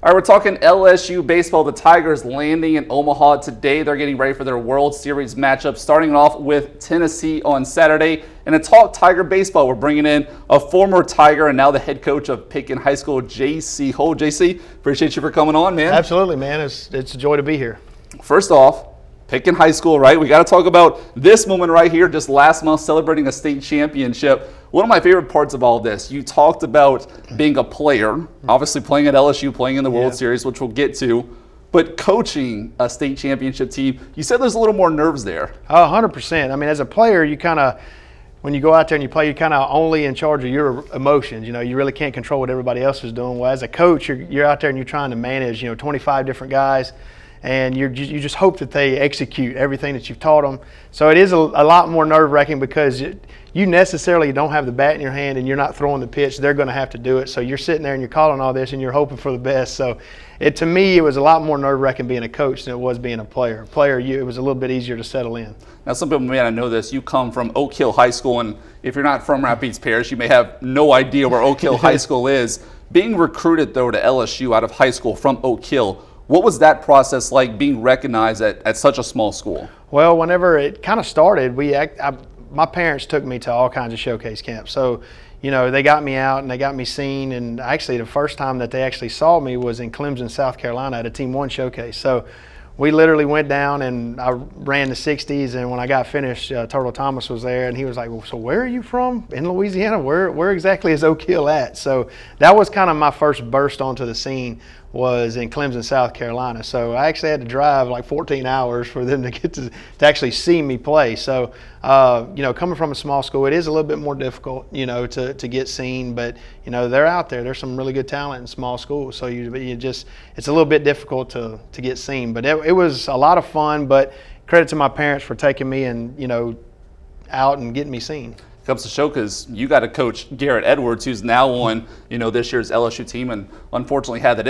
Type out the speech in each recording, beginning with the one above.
All right, we're talking LSU baseball. The Tigers landing in Omaha today. They're getting ready for their World Series matchup, starting off with Tennessee on Saturday. And to talk Tiger baseball, we're bringing in a former Tiger and now the head coach of Pitkin High School, J.C. Holt. J.C., appreciate you for coming on, man. Absolutely, man. It's a joy to be here. First off, Pitkin High School, right? We got to talk about this moment right here, just last month celebrating a state championship. One of my favorite parts of all this, you talked about being a player, obviously playing at LSU, playing in the World Series, which we'll get to, but coaching a state championship team. You said there's a little more nerves there. 100%. I mean, as a player, you kind of, when you go out there and you play, you're kind of only in charge of your emotions. You know, you really can't control what everybody else is doing. Well, as a coach, you're out there and you're trying to manage, 25 different guys. And you just hope that they execute everything that you've taught them. So it is a lot more nerve-wracking because you necessarily don't have the bat in your hand and you're not throwing the pitch. They're going to have to do it. So you're sitting there and you're calling all this and you're hoping for the best. So to me, it was a lot more nerve-wracking being a coach than it was being a player. It was a little bit easier to settle in. Now, some people may not know this. You come from Oak Hill High School, and if you're not from Rapides Parish, you may have no idea where Oak Hill High School is. Being recruited, though, to LSU out of high school from Oak Hill, what was that process like, being recognized at such a small school? Well, whenever it kind of started, my parents took me to all kinds of showcase camps. So, they got me out and they got me seen. And actually, the first time that they actually saw me was in Clemson, South Carolina at a Team 1 showcase. So we literally went down and I ran the 60s. And when I got finished, Turtle Thomas was there and he was like, well, so where are you from? In Louisiana? Where exactly is Oak Hill at? So that was kind of my first burst onto the scene, was in Clemson, South Carolina. So I actually had to drive like 14 hours for them to get to actually see me play. So, coming from a small school, it is a little bit more difficult, to get seen. But, they're out there. There's some really good talent in small schools. So it's a little bit difficult to get seen. But it was a lot of fun. But credit to my parents for taking me and, out and getting me seen. Comes to show, because you got to coach Garrett Edwards, who's now on this year's LSU team, and unfortunately had that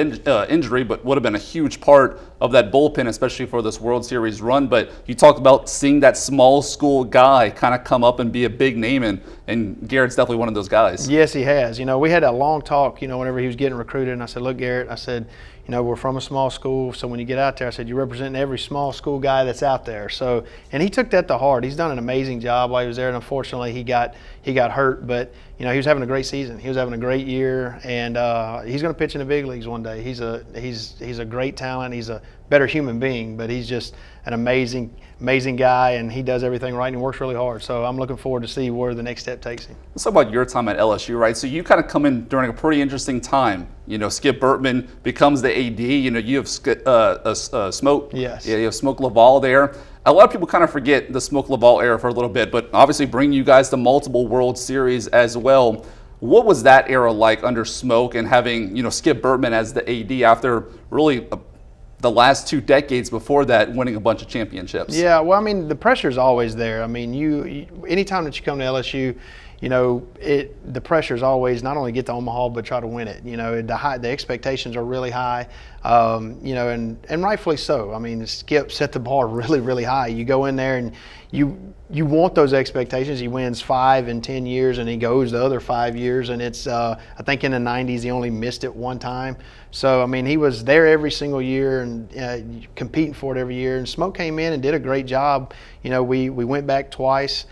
injury, but would have been a huge part of that bullpen, especially for this World Series run. But you talked about seeing that small school guy kind of come up and be a big name, and Garrett's definitely one of those guys. Yes, he has. We had a long talk, whenever he was getting recruited, and I said, look, Garrett, I said, we're from a small school, so when you get out there, I said, you're representing every small school guy that's out there. So, and he took that to heart. He's done an amazing job while he was there, and unfortunately he got hurt, but he was having a great season. He was having a great year, and he's going to pitch in the big leagues one day. He's a great talent. He's a better human being, but he's just an amazing guy, and he does everything right and he works really hard. So I'm looking forward to see where the next step takes him. Let's talk about your time at LSU, right? So you kind of come in during a pretty interesting time. Skip Burtman becomes the AD. You have Smoke. Yes. Yeah, you have Smoke Laval there. A lot of people kind of forget the Smoke Laval era for a little bit, but obviously bringing you guys to multiple World Series as well. What was that era like under Smoke, and having Skip Burtman as the AD after really the last 2 decades before that, winning a bunch of championships? Yeah, well, I mean, the pressure's always there. I mean, you anytime that you come to LSU, the pressure's always not only get to Omaha but try to win it. The expectations are really high, and rightfully so. I mean, Skip set the bar really, really high. You go in there and you want those expectations. He wins 5 in 10 years, and he goes the other 5 years. And it's I think in the 90s he only missed it one time. So I mean, he was there every single year and competing for it every year. And Smoke came in and did a great job. We went back twice.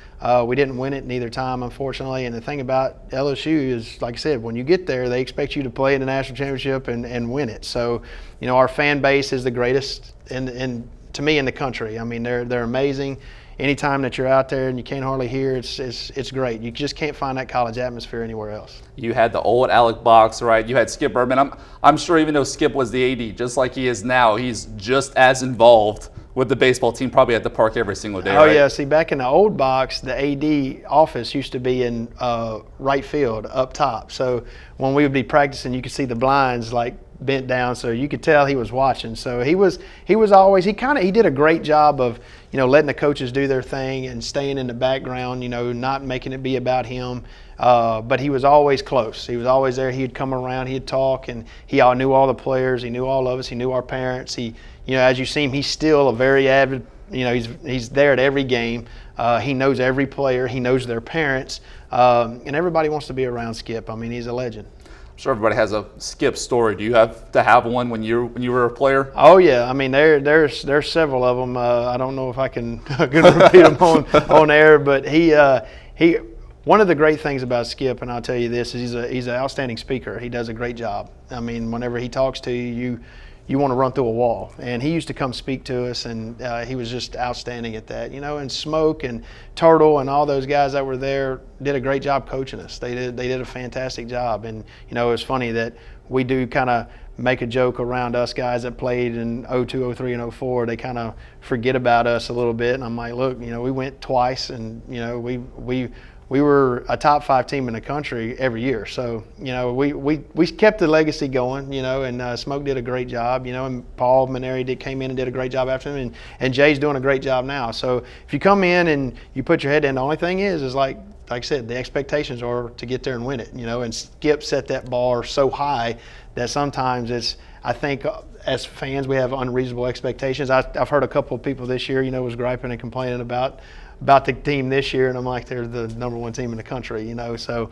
We didn't win it neither time, unfortunately. And the thing about LSU is, like I said, when you get there, they expect you to play in the national championship and win it. So, our fan base is the greatest to me in the country. I mean, they're amazing. Anytime that you're out there and you can't hardly hear, it's great. You just can't find that college atmosphere anywhere else. You had the old Alec Box, right? You had Skip Burtman. I'm sure even though Skip was the AD, just like he is now, he's just as involved with the baseball team, probably at the park every single day. Oh, right? yeah. See, back in the old box, the AD office used to be in right field up top. So when we would be practicing, you could see the blinds like bent down, so you could tell he was watching. So he did a great job of letting the coaches do their thing and staying in the background, not making it be about him. But he was always close. He was always there. He'd come around, he'd talk, and he knew all the players. He knew all of us. He knew our parents. As you see him, he's still a very avid. He's there at every game. He knows every player. He knows their parents, and everybody wants to be around Skip. I mean, he's a legend. I'm sure everybody has a Skip story. Do you have to have one when you were a player? Oh yeah, I mean there's several of them. I don't know if I can repeat them on air, but he one of the great things about Skip, and I'll tell you this, is he's an outstanding speaker. He does a great job. I mean, whenever he talks to you, you want to run through a wall. And he used to come speak to us, and he was just outstanding at that. And Smoke and Turtle and all those guys that were there did a great job coaching us. They did a fantastic job. And it's funny that we do kind of make a joke around us guys that played in 02, 03, and 04. They kind of forget about us a little bit. And I'm like, look, we went twice, and we were a top 5 team in the country every year. So, we kept the legacy going, and Smoke did a great job, and Paul Maneri came in and did a great job after him, and Jay's doing a great job now. So if you come in and you put your head in, the only thing is like I said, the expectations are to get there and win it, and Skip set that bar so high that sometimes I think as fans we have unreasonable expectations. I've heard a couple of people this year, was griping and complaining about the team this year, and I'm like, they're the number 1 team in the country, So,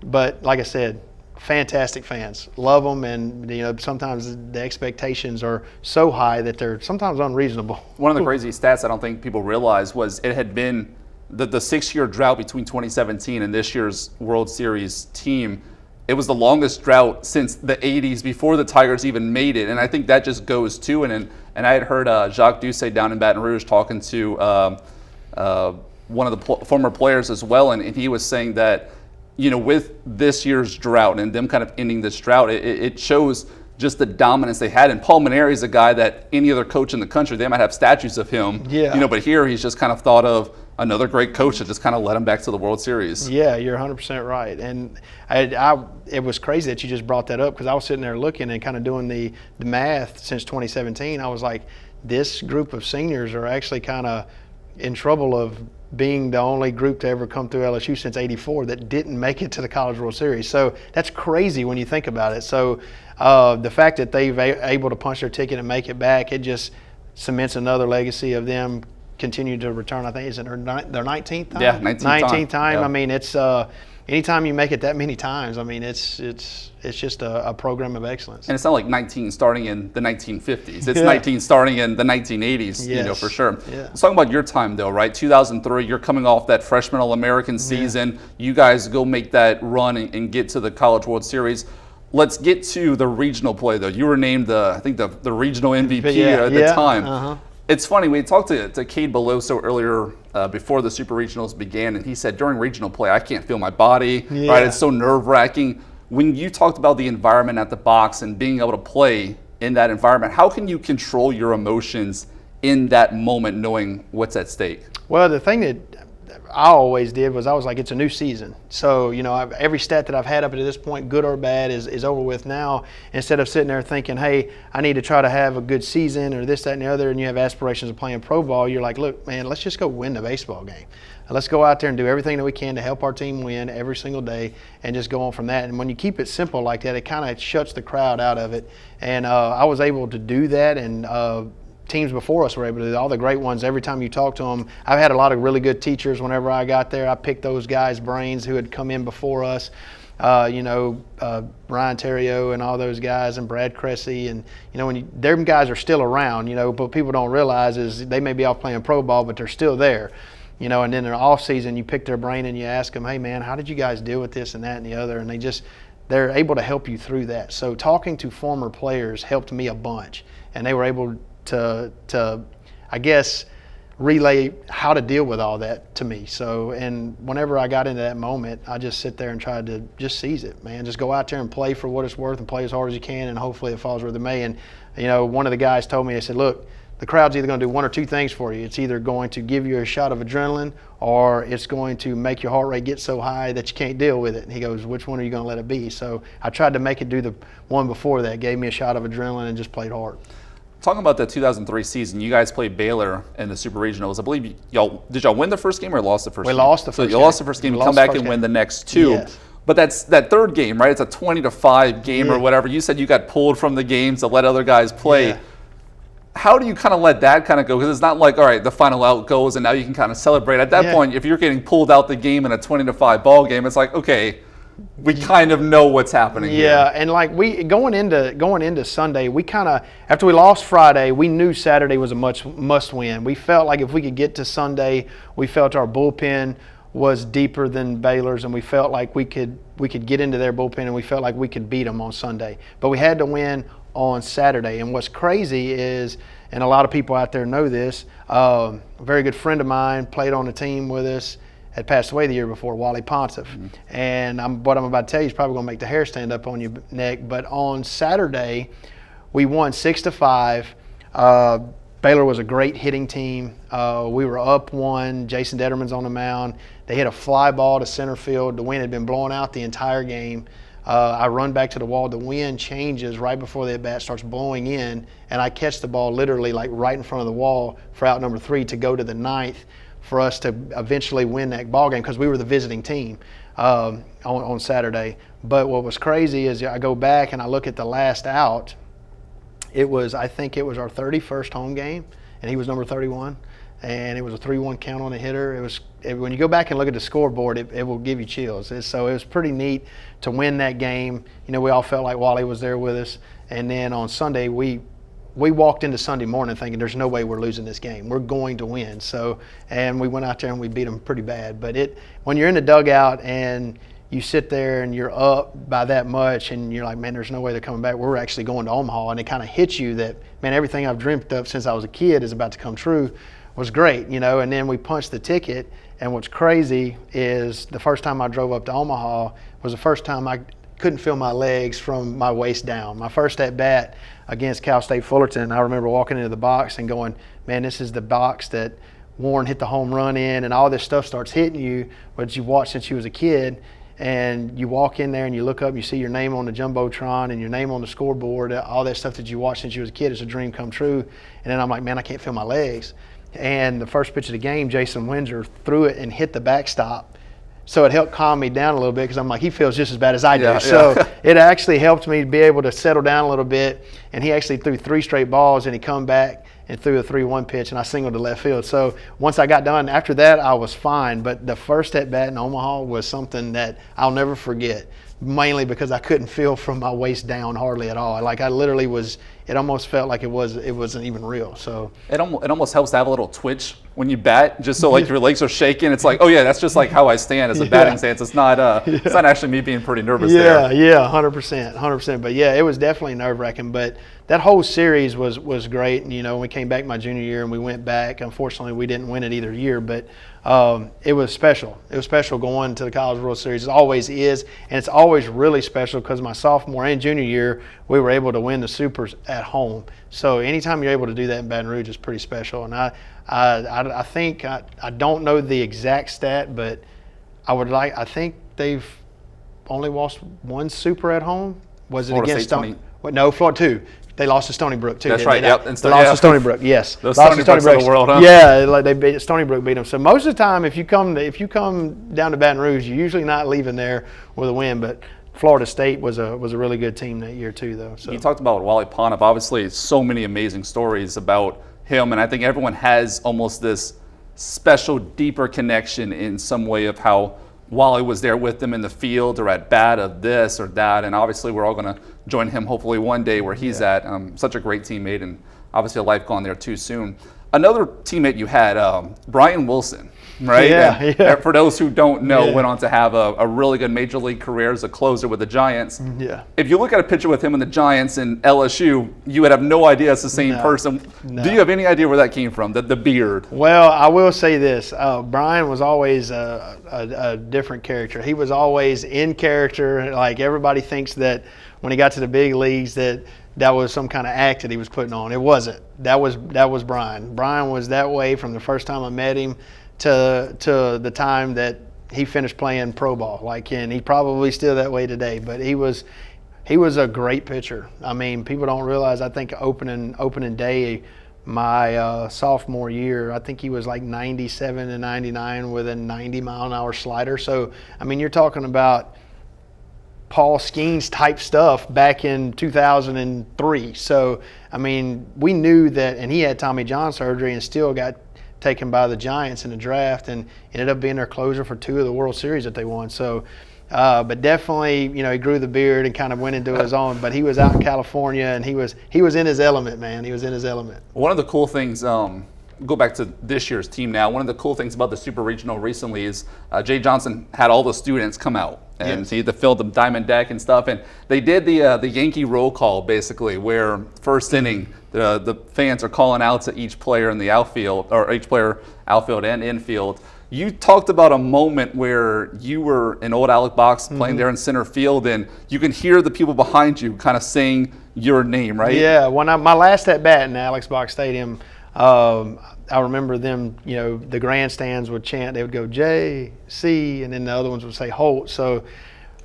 but like I said, fantastic fans, love them, and sometimes the expectations are so high that they're sometimes unreasonable. One of the crazy stats I don't think people realize was it had been the 6-year drought between 2017 and this year's World Series team. It was the longest drought since the 80s, before the Tigers even made it, and I think that just goes to and I had heard Jacques Doucet down in Baton Rouge talking to one of the former players as well, and he was saying that, with this year's drought and them kind of ending this drought, it shows just the dominance they had. And Paul Maneri is a guy that any other coach in the country, they might have statues of him, but here he's just kind of thought of another great coach that just kind of led him back to the World Series. Yeah, you're 100% right. And it was crazy that you just brought that up, because I was sitting there looking and kind of doing the math since 2017. I was like, this group of seniors are actually kind of in trouble of being the only group to ever come through LSU since '84 that didn't make it to the College World Series. So that's crazy when you think about it. So the fact that they've able to punch their ticket and make it back, it just cements another legacy of them continue to return. I think is it their 19th time? Yeah, 19th time. Yeah. Yeah. I mean, it's anytime you make it that many times, I mean, it's just a program of excellence. And it's not like 19 starting in the 1950s. It's 19 starting in the 1980s, Yes. For sure. Yeah. Let's talk about your time, though, right? 2003, you're coming off that freshman All-American season. You guys go make that run and get to the College World Series. Let's get to the regional play, though. You were named, I think, the regional MVP at the time. Uh-huh. It's funny, we talked to Cade Beloso earlier before the Super Regionals began, and he said during regional play, I can't feel my body, right? It's so nerve-wracking. When you talked about the environment at the box and being able to play in that environment, how can you control your emotions in that moment knowing what's at stake? Well, the thing that I always did was I was like, it's a new season. So, every stat that I've had up to this point, good or bad, is over with now. Instead of sitting there thinking, hey, I need to try to have a good season or this, that, and the other, and you have aspirations of playing pro ball, you're like, look, man, let's just go win the baseball game. Let's go out there and do everything that we can to help our team win every single day and just go on from that. And when you keep it simple like that, it kind of shuts the crowd out of it. And I was able to do that, and teams before us were able to do. All the great ones, every time you talk to them, I've had a lot of really good teachers whenever I got there. I picked those guys' brains who had come in before us, Brian Terrio and all those guys, and Brad Cressy, and them guys are still around, but people don't realize is they may be off playing pro ball, but they're still there. And then in the off season, you pick their brain and you ask them, hey man, how did you guys deal with this and that and the other? And they're able to help you through that. So talking to former players helped me a bunch, and they were able to I guess relay how to deal with all that to me. So, and whenever I got into that moment, I just sit there and tried to just seize it, man. Just go out there and play for what it's worth and play as hard as you can, and hopefully it falls where it may. And one of the guys told me, they said, look, the crowd's either going to do one or two things for you. It's either going to give you a shot of adrenaline, or it's going to make your heart rate get so high that you can't deal with it. And he goes, which one are you going to let it be? So I tried to make it do the one before that, gave me a shot of adrenaline, and just played hard. Talking about the 2003 season, you guys played Baylor in the Super Regionals. I believe did y'all win the first game or lost the first game? We lost the first game. So you lost the first game, you come back and win the next two. Yes. But that's that third game, right? It's a 20-5 game or whatever. You said you got pulled from the games to let other guys play. Yeah. How do you kind of let that kind of go? Because it's not like, all right, the final out goes and now you can kind of celebrate. At that point, if you're getting pulled out the game in a 20-5 ball game, it's like, okay, we kind of know what's happening Yeah, here. and like we going into Sunday, we kind of, after we lost Friday, we knew Saturday was a must win. We felt like if we could get to Sunday, we felt our bullpen was deeper than Baylor's, and we felt like we could get into their bullpen, and we felt like we could beat them on Sunday. But we had to win on Saturday. And what's crazy is, and a lot of people out there know this, a very good friend of mine played on the team with us, had passed away the year before, Wally Pontiff. And what I'm about to tell you is probably going to make the hair stand up on your neck. But on Saturday, we won 6-5. Baylor was a great hitting team. We were up 1. Jason Detterman's on the mound. They hit a fly ball to center field. The wind had been blowing out the entire game. I run back to the wall. The wind changes right before the at-bat starts blowing in, and I catch the ball literally like right in front of the wall for out number 3 to go to the 9th for us to eventually win that ball game because we were the visiting team on Saturday. But what was crazy is I go back and I look at the last out. I think it was our 31st home game, and he was number 31. And it was a 3-1 count on the hitter. When you go back and look at the scoreboard, it will give you chills. So it was pretty neat to win that game. You know, we all felt like Wally was there with us. And then on Sunday, we walked into Sunday morning thinking there's no way we're losing this game. We're going to win. And we went out there and we beat them pretty bad. But when you're in the dugout and you sit there and you're up by that much and you're like, man, there's no way they're coming back. We're actually going to Omaha. And it kind of hits you that, man, everything I've dreamt of since I was a kid is about to come true. Was great, you know, and then we punched the ticket. And what's crazy is the first time I drove up to Omaha was the first time I couldn't feel my legs from my waist down. My first at bat against Cal State Fullerton, I remember walking into the box and going, man, this is the box that Warren hit the home run in, and all this stuff starts hitting you, which you've watched since you was a kid. And you walk in there and you look up and you see your name on the Jumbotron and your name on the scoreboard, all that stuff that you watched since you was a kid. It's a dream come true. And then I'm like, man, I can't feel my legs. And the first pitch of the game, Jason Windsor threw it and hit the backstop. So it helped calm me down a little bit because I'm like, he feels just as bad as I do. Yeah, so it actually helped me be able to settle down a little bit. And he actually threw 3 straight balls, and he come back and threw a 3-1 pitch, and I singled to left field. So once I got done, after that, I was fine. But the first at-bat in Omaha was something that I'll never forget, mainly because I couldn't feel from my waist down hardly at all. Like I literally was – it almost felt like it wasn't even real. So it almost helps to have a little twitch when you bat, just so like your legs are shaking. It's like, oh yeah, that's just like how I stand as a batting stance. It's not it's not actually me being pretty nervous there. Yeah, 100%. But yeah, it was definitely nerve-wracking. But that whole series was great. And, you know, we came back my junior year and we went back. Unfortunately, we didn't win it either year, but it was special. It was special going to the College World Series. It always is, and it's always really special because my sophomore and junior year, we were able to win the Supers at home. So anytime you're able to do that in Baton Rouge is pretty special. And I think I don't know the exact stat, but I think they've only lost 1 Super at home. Was it Florida against State Stony? No, Florida 2. They lost to Stony Brook too. That's right. They? Yep. They lost to Stony Brook. Yes. Those Stony Brooks of the world, huh? Yeah, like they beat Stony Brook beat them. So most of the time, if you come down to Baton Rouge, you're usually not leaving there with a win. But Florida State was a really good team that year too, though. So you talked about Wally Pontiff. Obviously, so many amazing stories about him, and I think everyone has almost this special, deeper connection in some way of how Wally was there with them in the field or at bat of this or that. And obviously, we're all going to join him hopefully one day where he's at. Such a great teammate, and obviously a life gone there too soon. Another teammate you had, Brian Wilson, right? Yeah. For those who don't know, went on to have a really good major league career as a closer with the Giants. Yeah. If you look at a picture with him and the Giants and LSU, you would have no idea it's the same person. No. Do you have any idea where that came from, the beard? Well, I will say this. Brian was always a different character. He was always in character. Like everybody thinks that when he got to the big leagues that was some kind of act that he was putting on. It wasn't. That was Brian. Brian was that way from the first time I met him to the time that he finished playing pro ball. And he probably still that way today. But he was a great pitcher. I mean, people don't realize. I think opening day, my sophomore year, I think he was like 97 and 99 with a 90-mile-an-hour slider. So I mean, you're talking about Paul Skeens type stuff back in 2003. So, I mean, we knew that, and he had Tommy John surgery and still got taken by the Giants in the draft and ended up being their closer for 2 of the World Series that they won. So But definitely, he grew the beard and kind of went into his own. But he was out in California, and he was in his element, man. He was in his element. One of the cool things, go back to this year's team now. One of the cool things about the Super Regional recently is Jay Johnson had all the students come out, and he had to fill the diamond deck and stuff. And they did the Yankee roll call, basically, where first inning the fans are calling out to each player in the outfield, or each player outfield and infield. You talked about a moment where you were in old Alec Box playing there in center field, and you can hear the people behind you kind of saying your name, right? Yeah, when my last at bat in Alex Box Stadium, I remember them, the grandstands would chant, they would go J.C., and then the other ones would say Holt. So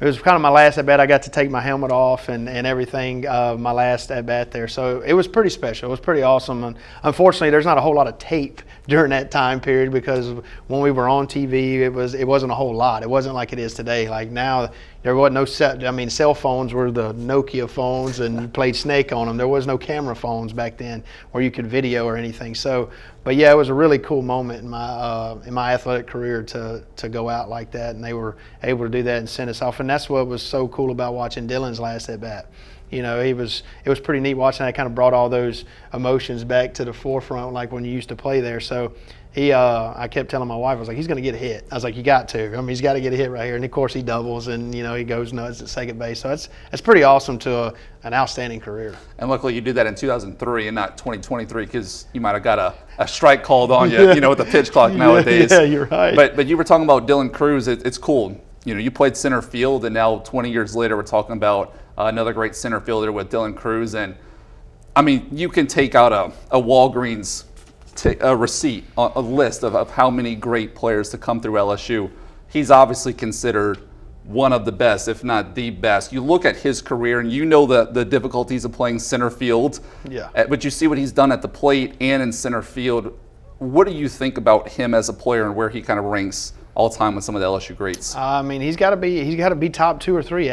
it was kind of my last at bat. I got to take my helmet off and everything, my last at bat there. So it was pretty special. It was pretty awesome. And unfortunately, there's not a whole lot of tape during that time period, because when we were on TV, it wasn't a whole lot. It wasn't like it is today. Like now, there wasn't no set. I mean, cell phones were the Nokia phones, and you played Snake on them. There was no camera phones back then where you could video or anything. So, but yeah, it was a really cool moment in my athletic career to go out like that, and they were able to do that and send us off. And that's what was so cool about watching Dylan's last at bat. It was pretty neat watching that. Kind of brought all those emotions back to the forefront, like when you used to play there. So I kept telling my wife, I was like, he's going to get a hit. I was like, you got to. I mean, he's got to get a hit right here. And of course he doubles, and he goes nuts at second base. So that's pretty awesome to an outstanding career. And luckily you did that in 2003 and not 2023, because you might have got a strike called on you, with the pitch clock nowadays. Yeah, you're right. But you were talking about Dylan Cruz. It's cool. You played center field, and now 20 years later we're talking about another great center fielder with Dylan Cruz. And I mean, you can take out a Walgreens a receipt, a list of how many great players to come through LSU. He's obviously considered one of the best, if not the best. You look at his career, and the difficulties of playing center field. Yeah. But you see what he's done at the plate and in center field. What do you think about him as a player, and where he kind of ranks all time with some of the LSU greats? I mean, he's got to be top 2 or 3.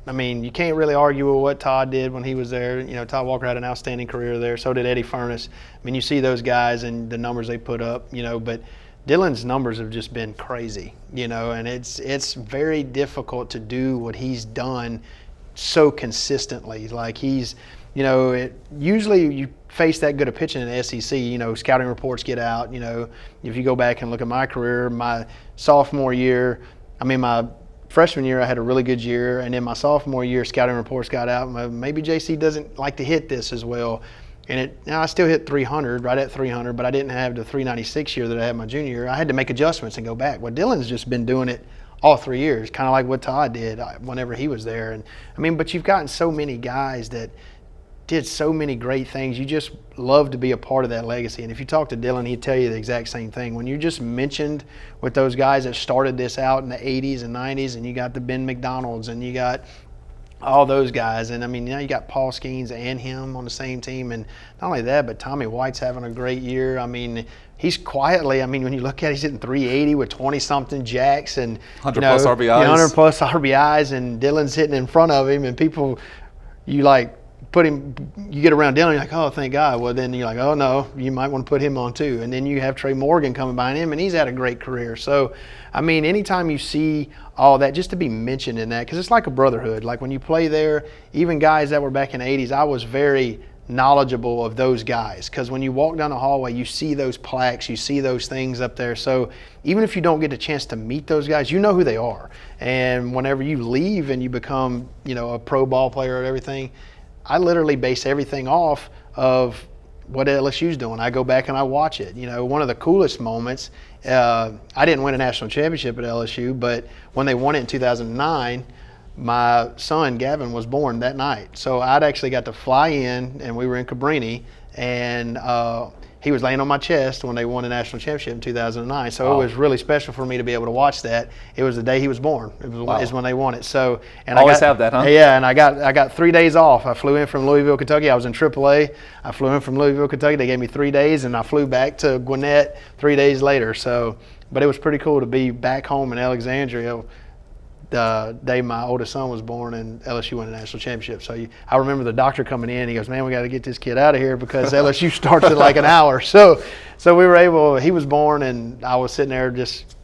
I mean, you can't really argue with what Todd did when he was there. Todd Walker had an outstanding career there. So did Eddie Furness. I mean, you see those guys and the numbers they put up, but Dylan's numbers have just been crazy, and it's very difficult to do what he's done so consistently. Like he's, usually you face that good a pitching in the SEC, scouting reports get out, if you go back and look at my career, my sophomore year, my freshman year I had a really good year, and then my sophomore year scouting reports got out. Maybe JC doesn't like to hit this as well, and I still hit 300, right at 300, but I didn't have the 396 year that I had my junior year. I had to make adjustments and go back. Well, Dylan's just been doing it all 3 years, kind of like what Todd did whenever he was there. And but you've gotten so many guys that did so many great things. You just love to be a part of that legacy. And if you talk to Dylan, he'd tell you the exact same thing. When you just mentioned with those guys that started this out in the 80s and 90s, and you got the Ben McDonalds, and you got all those guys, and now you got Paul Skeens and him on the same team. And not only that, but Tommy White's having a great year. He's quietly, when you look at it, he's hitting 380 with 20-something jacks and 100 plus RBIs. 100 plus RBIs, and Dylan's hitting in front of him, and people, you get around Dylan, you're like, oh, thank God. Well, then you're like, oh, no, you might want to put him on too. And then you have Trey Morgan coming behind him, and he's had a great career. So, anytime you see all that, just to be mentioned in that, because it's like a brotherhood. Like when you play there, even guys that were back in the 80s, I was very knowledgeable of those guys, because when you walk down the hallway, you see those plaques, you see those things up there. So even if you don't get a chance to meet those guys, you know who they are. And whenever you leave and you become, a pro ball player and everything, I literally base everything off of what LSU's doing. I go back and I watch it. One of the coolest moments, I didn't win a national championship at LSU, but when they won it in 2009, my son Gavin was born that night. So I'd actually got to fly in, and we were in Cabrini, and he was laying on my chest when they won the national championship in 2009. So Wow. It was really special for me to be able to watch that. It was the day he was born. It was Wow. is when they won it. So and Always have that, huh? Yeah, and I got 3 days off. I flew in from Louisville, Kentucky. I was in AAA. I flew in from Louisville, Kentucky. They gave me 3 days, and I flew back to Gwinnett 3 days later. So, but it was pretty cool to be back home in Alexandria. the day my oldest son was born and LSU won the national championship. So I remember the doctor coming in. He goes, "Man, we got to get this kid out of here because LSU starts in like an hour." So we were able. He was born, and I was sitting there. It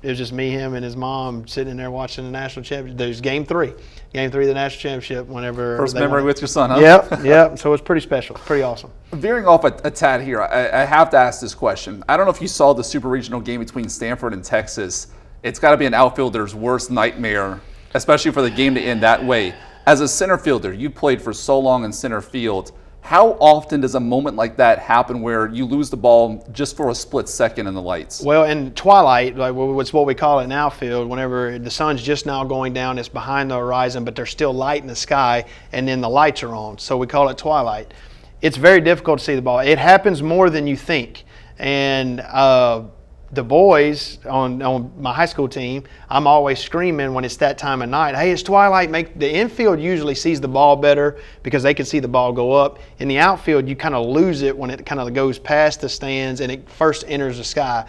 was just me, him, and his mom sitting in there watching the national championship. There's game three of the national championship. Whenever first memory with your son, huh? Yep. So it was pretty special. Pretty awesome. Veering off a tad here, I have to ask this question. I don't know if you saw the super regional game between Stanford and Texas. It's got to be an outfielder's worst nightmare, especially for the game to end that way. As a center fielder, you played for so long in center field. How often does a moment like that happen where you lose the ball just for a split second in the lights? Well, in twilight, like what's what we call it in outfield, whenever the sun's just now going down, it's behind the horizon, but there's still light in the sky, and then the lights are on. So we call it twilight. It's very difficult to see the ball. It happens more than you think. And the boys on my high school team, I'm always screaming when it's that time of night, "Hey, it's twilight." The infield usually sees the ball better because they can see the ball go up. In the outfield, you kind of lose it when it kind of goes past the stands and it first enters the sky.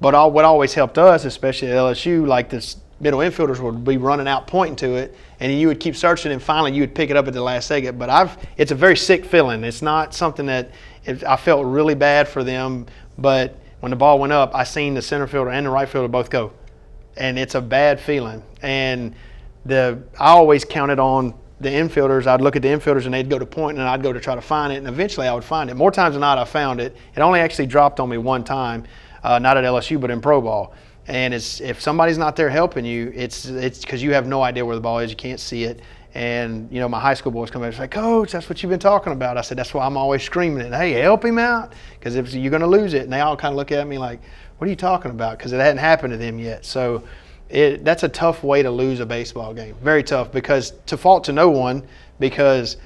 But what always helped us, especially at LSU, like the middle infielders would be running out pointing to it, and you would keep searching, and finally you would pick it up at the last second. But it's a very sick feeling. It's not something that I felt really bad for them, but when the ball went up, I seen the center fielder and the right fielder both go. And it's a bad feeling. And I always counted on the infielders. I'd look at the infielders and they'd go to point and I'd go to try to find it. And eventually I would find it. More times than not, I found it. It only actually dropped on me one time, not at LSU, but in pro ball. And if somebody's not there helping you, it's because you have no idea where the ball is. You can't see it. And, my high school boys come back and say, "Coach, that's what you've been talking about." I said, "That's why I'm always screaming it. Hey, help him out, because if you're going to lose it." And they all kind of look at me like, "What are you talking about?" Because it hadn't happened to them yet. So that's a tough way to lose a baseball game. Very tough, because to fault to no one, because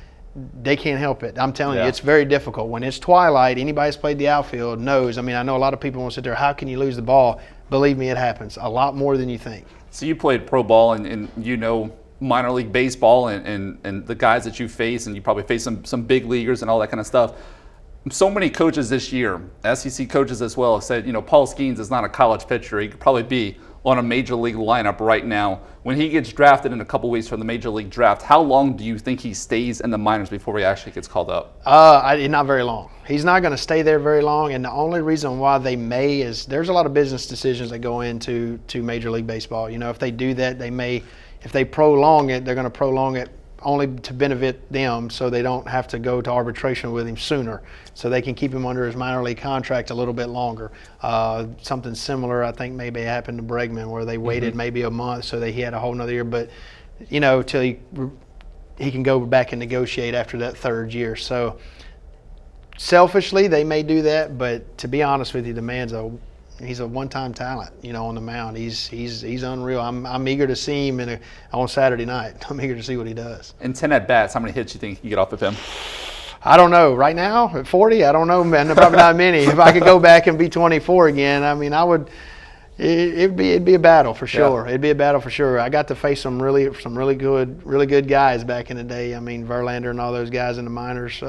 they can't help it. I'm telling you, it's very difficult. When it's twilight, anybody that's played the outfield knows. I mean, I know a lot of people want to sit there, "How can you lose the ball?" Believe me, it happens a lot more than you think. So you played pro ball and minor league baseball and the guys that you face, and you probably face some big leaguers and all that kind of stuff. So many coaches this year, SEC coaches as well, have said, Paul Skeens is not a college pitcher. He could probably be on a major league lineup right now. When he gets drafted in a couple weeks from the major league draft, how long do you think he stays in the minors before he actually gets called up? Not very long. He's not going to stay there very long, and the only reason why they may is there's a lot of business decisions that go into Major League Baseball. If they do that, they may. If they prolong it, they're going to prolong it only to benefit them, so they don't have to go to arbitration with him sooner, so they can keep him under his minor league contract a little bit longer. Something similar, I think, maybe happened to Bregman, where they waited maybe a month so that he had a whole nother year, but till he can go back and negotiate after that third year. So selfishly, they may do that, but to be honest with you, the man's he's a one-time talent, on the mound. He's unreal. I'm eager to see him on Saturday night. I'm eager to see what he does. In 10 at-bats, how many hits do you think you get off of him? I don't know. Right now, at 40, I don't know, man. Probably not many. If I could go back and be 24 again, I mean, I would. It'd be a battle for sure. Yeah. It'd be a battle for sure. I got to face some really good guys back in the day. I mean, Verlander and all those guys in the minors.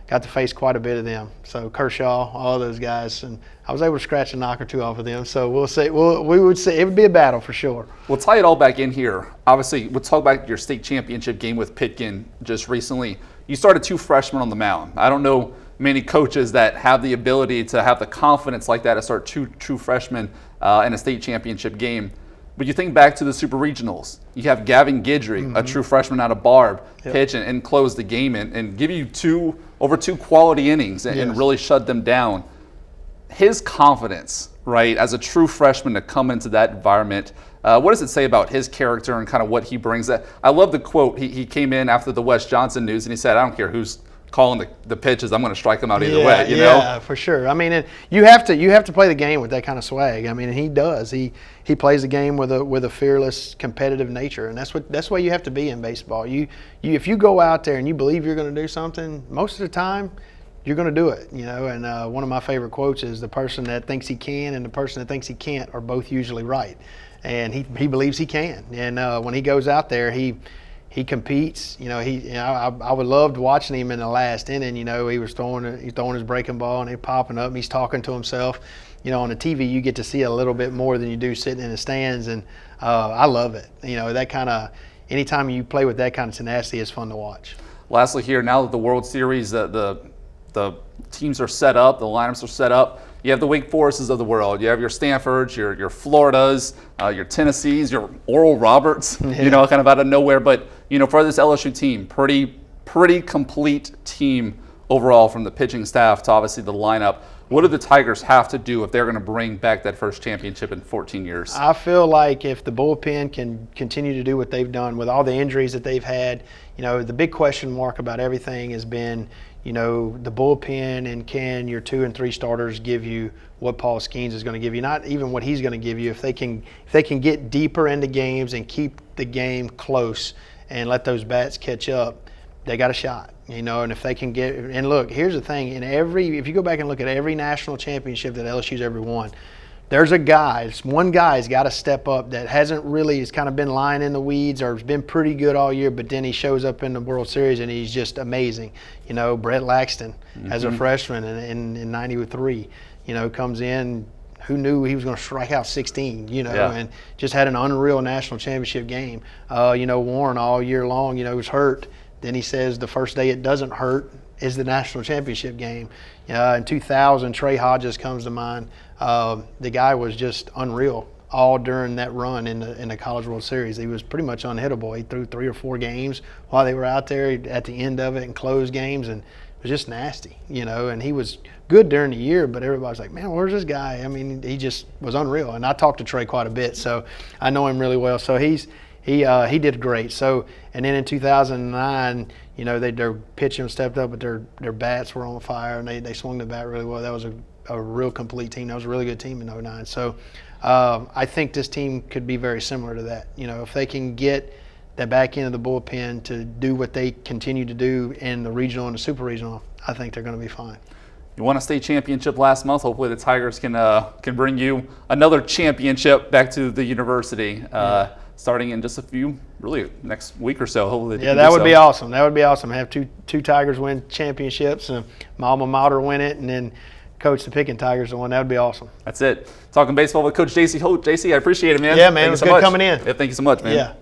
Got to face quite a bit of them. So Kershaw, all those guys, and I was able to scratch a knock or two off of them. So we'll see. We would say it would be a battle for sure. We'll tie it all back in here. Obviously, we'll talk about your state championship game with Pitkin just recently. You started 2 freshmen on the mound. I don't know many coaches that have the ability to have the confidence like that to start 2 true freshmen in a state championship game. But you think back to the Super Regionals. You have Gavin Guidry, a true freshman out of Barb, pitch and close the game and give you over 2 quality innings and really shut them down. His confidence, right, as a true freshman to come into that environment, what does it say about his character and kind of what he brings? I love the quote. He came in after the Wes Johnson news and he said, "I don't care who's calling the pitches, I'm going to strike him out either way." Yeah, for sure. I mean, you have to play the game with that kind of swag. I mean, he does. He plays the game with a fearless, competitive nature, and that's what you have to be in baseball. If you go out there and you believe you're going to do something, most of the time you're going to do it. And one of my favorite quotes is, "The person that thinks he can and the person that thinks he can't are both usually right." And he believes he can. And when he goes out there, he He competes. I would loved watching him in the last inning. He was throwing his breaking ball and he popping up and he's talking to himself. On the TV you get to see a little bit more than you do sitting in the stands, and I love it. That kind of, anytime you play with that kind of tenacity, it's fun to watch. Lastly here, now that the World Series, the teams are set up, the lineups are set up, you have the Wake Forests of the world. You have your Stanfords, your Floridas, your Tennessees, your Oral Roberts, kind of out of nowhere. But, for this LSU team, pretty complete team overall, from the pitching staff to obviously the lineup. What do the Tigers have to do if they're going to bring back that first championship in 14 years? I feel like if the bullpen can continue to do what they've done with all the injuries that they've had, the big question mark about everything has been, the bullpen, and can your 2 and 3 starters give you what Paul Skeens is going to give you, not even what he's going to give you. If they can get deeper into games and keep the game close and let those bats catch up, they got a shot. And if they can get, and look, here's the thing, if you go back and look at every national championship that LSU's ever won, there's one guy's got to step up that has kind of been lying in the weeds or has been pretty good all year, but then he shows up in the World Series and he's just amazing. Brett Laxton, as a freshman in 93, comes in, who knew he was going to strike out 16, and just had an unreal national championship game. Warren all year long, was hurt. Then he says the first day it doesn't hurt is the national championship game. In 2000, Trey Hodges comes to mind. The guy was just unreal all during that run in the College World Series. He was pretty much unhittable. He threw 3 or 4 games while they were out there at the end of it and closed games, and it was just nasty, and he was good during the year, but everybody's like, man, where's this guy? I mean, he just was unreal. And I talked to Trey quite a bit, so I know him really well. So he did great. So, and then in 2009, their pitching stepped up, but their bats were on fire, and they swung the bat really well. That was a real complete team. That was a really good team in 2009. So I think this team could be very similar to that. If they can get that back end of the bullpen to do what they continue to do in the regional and the super regional, I think they're going to be fine. You won a state championship last month. Hopefully the Tigers can bring you another championship back to the university. Starting in just next week or so. Hopefully that would be awesome. That would be awesome. Have two Tigers win championships, and my alma mater win it, and then coach the Pickin' Tigers to win. That would be awesome. That's it. Talking baseball with Coach JC Holt. JC, I appreciate it, man. Yeah, man. It was good coming in. Yeah, thank you so much, man. Yeah.